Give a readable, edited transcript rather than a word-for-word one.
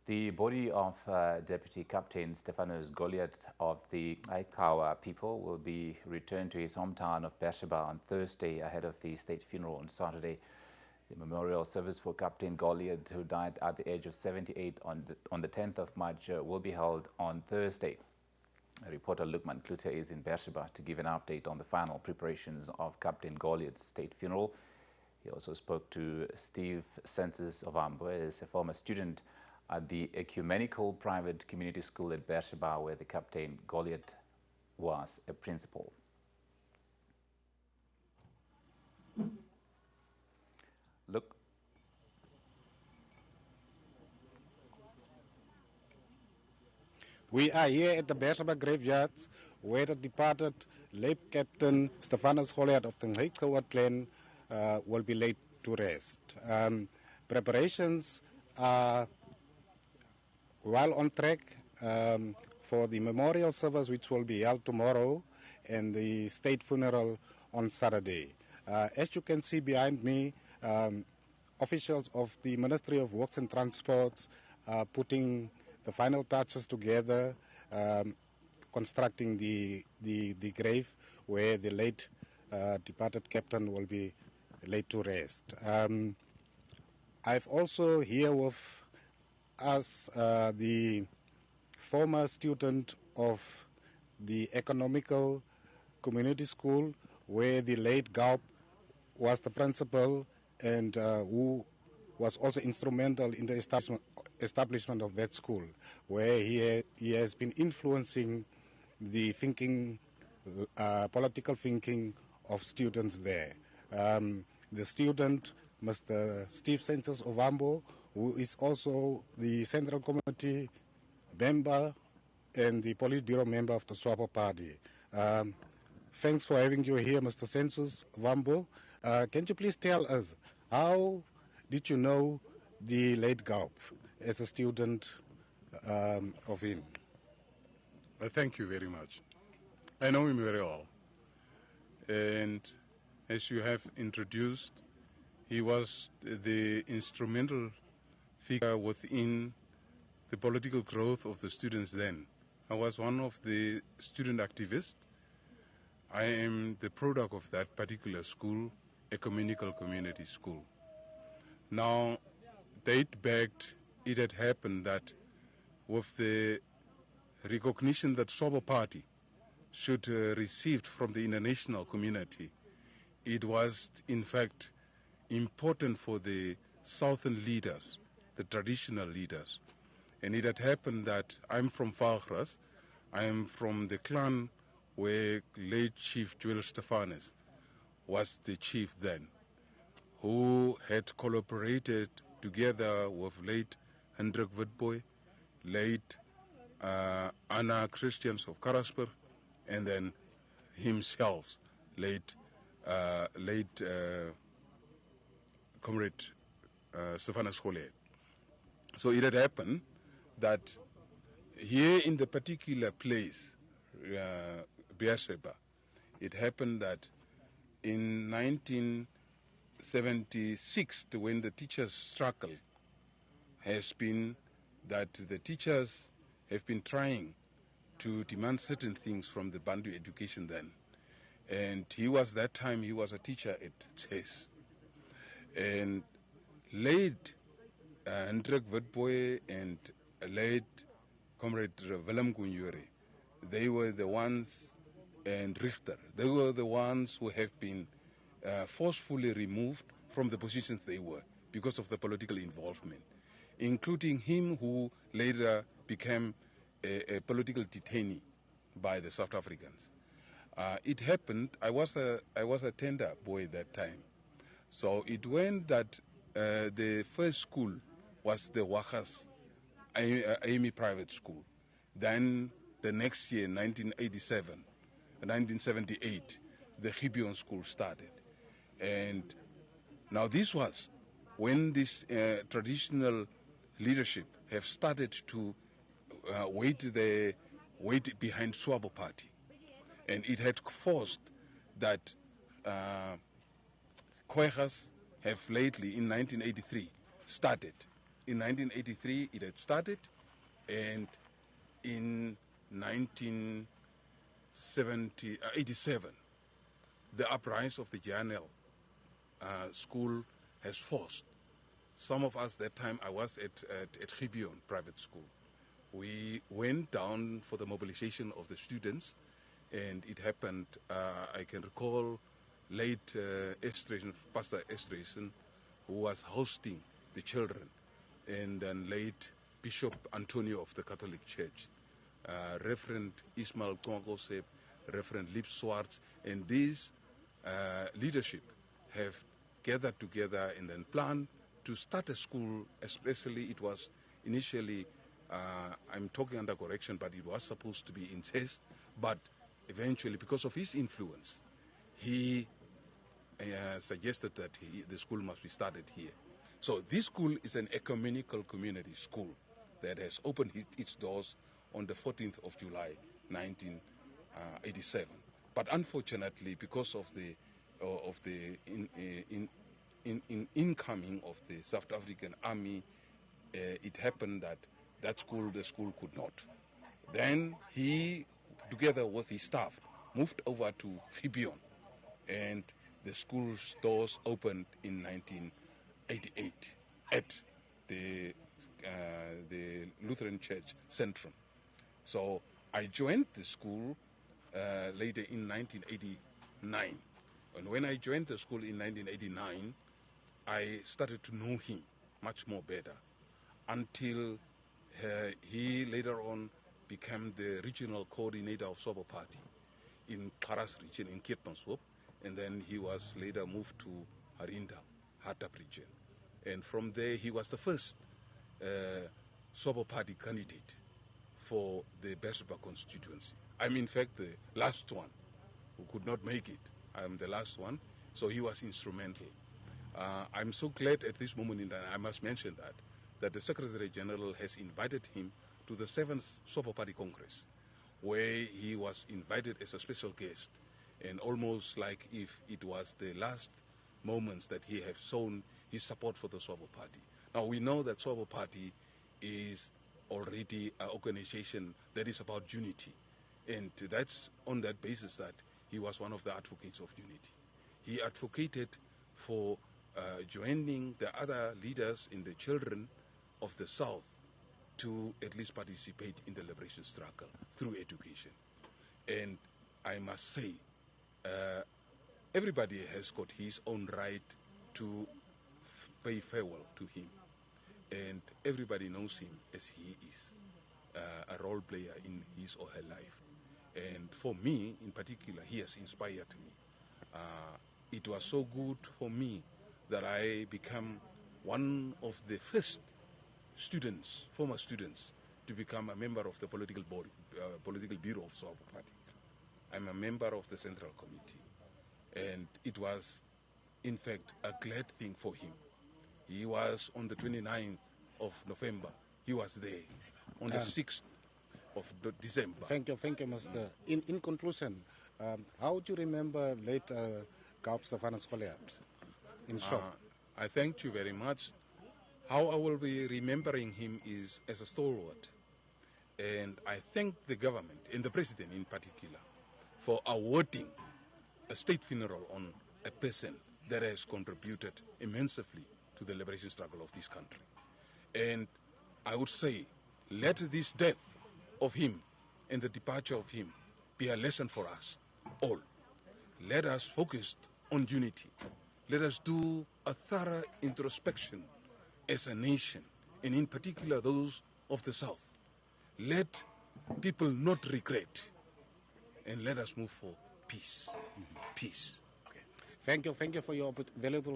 The body of Deputy Kaptein Stephanus Goliath of the Khaua People will be returned to his hometown of Berseba on Thursday ahead of the state funeral on Saturday. The memorial service for Kaptein Goliath, who died at the age of 78 on the 10th of March, will be held on Thursday. Reporter Luqman Cloete is in Berseba to give an update on the final preparations of Kaptein Goliath's state funeral. He also spoke to Steve Sensus Ovambo, as a former student at the Ecumenical Private Community School at Berseba, where the Kaptein Goliath was a principal. Look. We are here at the Berseba graveyard where the departed late Captain Stephanus Goliath of the Khaua clan will be laid to rest. Preparations are well on track for the memorial service, which will be held tomorrow, and the state funeral on Saturday. As you can see behind me, officials of the Ministry of Works and Transports are putting the final touches together, constructing the grave where the late departed captain will be laid to rest. I've also here with us the former student of the Ecumenical Community School, where the late Gaup was the principal and who was also instrumental in the establishment of that school, where he has been influencing the thinking, political thinking of students there. The student, Mr. Steve Sensus Ovambo, who is also the Central Committee member and the Politburo member of the Swapo Party. Thanks for having you here, Mr. Sensus Ovambo. Can you please tell us, how did you know the late Gaup as a student of him? Thank you very much. I know him very well. And as you have introduced, he was the instrumental figure within the political growth of the students then. I was one of the student activists. I am the product of that particular school, Ecumenical Community School. Now, date back, it had happened that with the recognition that Swapo Party should receive from the international community, it was in fact important for the southern leaders, the traditional leaders. And it had happened that I'm from Vagras. I am from the clan where late Chief Joel Stephanus was the chief then, who had collaborated together with late Hendrik Witbooi, late Anna Christians of Karasper, and then himself, late Comrade Stephanus Goliath. So it had happened that here in the particular place, Berseba, it happened that in 1976, when the teachers' struggle has been that the teachers have been trying to demand certain things from the Bantu education then. And he was that time, he was a teacher at Chase. And late Hendrik Witbooi and late Comrade Willem Gunyore, they were the ones, and Richter, they were the ones who have been forcefully removed from the positions they were because of the political involvement, including him who later became a political detainee by the South Africans. It happened, I was a tender boy that time. So it went that the first school was the Wagas Amy Private School. Then the next year, 1978, the Gibeon School started. And now this was when this traditional leadership have started to wait behind Swapo Party. And it had forced that Khoegas have lately, in 1983, started In 1983, it had started, and in 1987, the uprise of the JNL school has forced some of us. That time I was at Ecumenical Private School. We went down for the mobilization of the students, and it happened, I can recall, late Pastor Estration, who was hosting the children, and then late Bishop Antonio of the Catholic Church, Reverend Ismail Kwangosep, Reverend Lip Swartz, and these leadership have gathered together and then planned to start a school. Especially it was initially, I'm talking under correction, but it was supposed to be in Tess, but eventually, because of his influence, he suggested that the school must be started here. So this school is an ecumenical community school that has opened its doors on the 14th of July, 1987. But unfortunately, because of the incoming of the South African Army, it happened that the school could not. Then he, together with his staff, moved over to Gibeon, and the school's doors opened in 1988 at the Lutheran Church Centrum. So I joined the school later in 1989. And when I joined the school in 1989, I started to know him much more better, until he later on became the regional coordinator of Sobo Party in Karas region, in Kirtonshoop, and then he was later moved to Harinda, Hatap region. And from there, he was the first Sobo Party candidate for the Berseba constituency. I'm in fact the last one who could not make it. I'm the last one, so he was instrumental. I'm so glad at this moment in time, I must mention that the Secretary General has invited him to the 7th Sobo Party Congress, where he was invited as a special guest, and almost like if it was the last moments that he has shown his support for the Sobo Party. Now we know that Sobo Party is already an organization that is about unity, and that's on that basis that he was one of the advocates of unity. He advocated for joining the other leaders in the children of the South to at least participate in the liberation struggle through education. And I must say, everybody has got his own right to pay farewell to him. And everybody knows him as he is, a role player in his or her life. And for me, in particular, he has inspired me. It was so good for me that I became one of the first students, former students, to become a member of the political body, political bureau of Sobo Party. I'm a member of the Central Committee, and it was, in fact, a glad thing for him. He was on the 29th of November. He was there on the 6th of December. Thank you, Mr. In conclusion, how do you remember late Kaptein Stephanus Goliath? In short. I thank you very much. How I will be remembering him is as a stalwart. And I thank the government, and the president in particular, for awarding a state funeral on a person that has contributed immensely to the liberation struggle of this country. And I would say, let this death of him and the departure of him be a lesson for us all. Let us focus on unity. Let us do a thorough introspection as a nation, and in particular those of the South. Let people not regret, and let us move for peace. Peace. Okay. Thank you for your valuable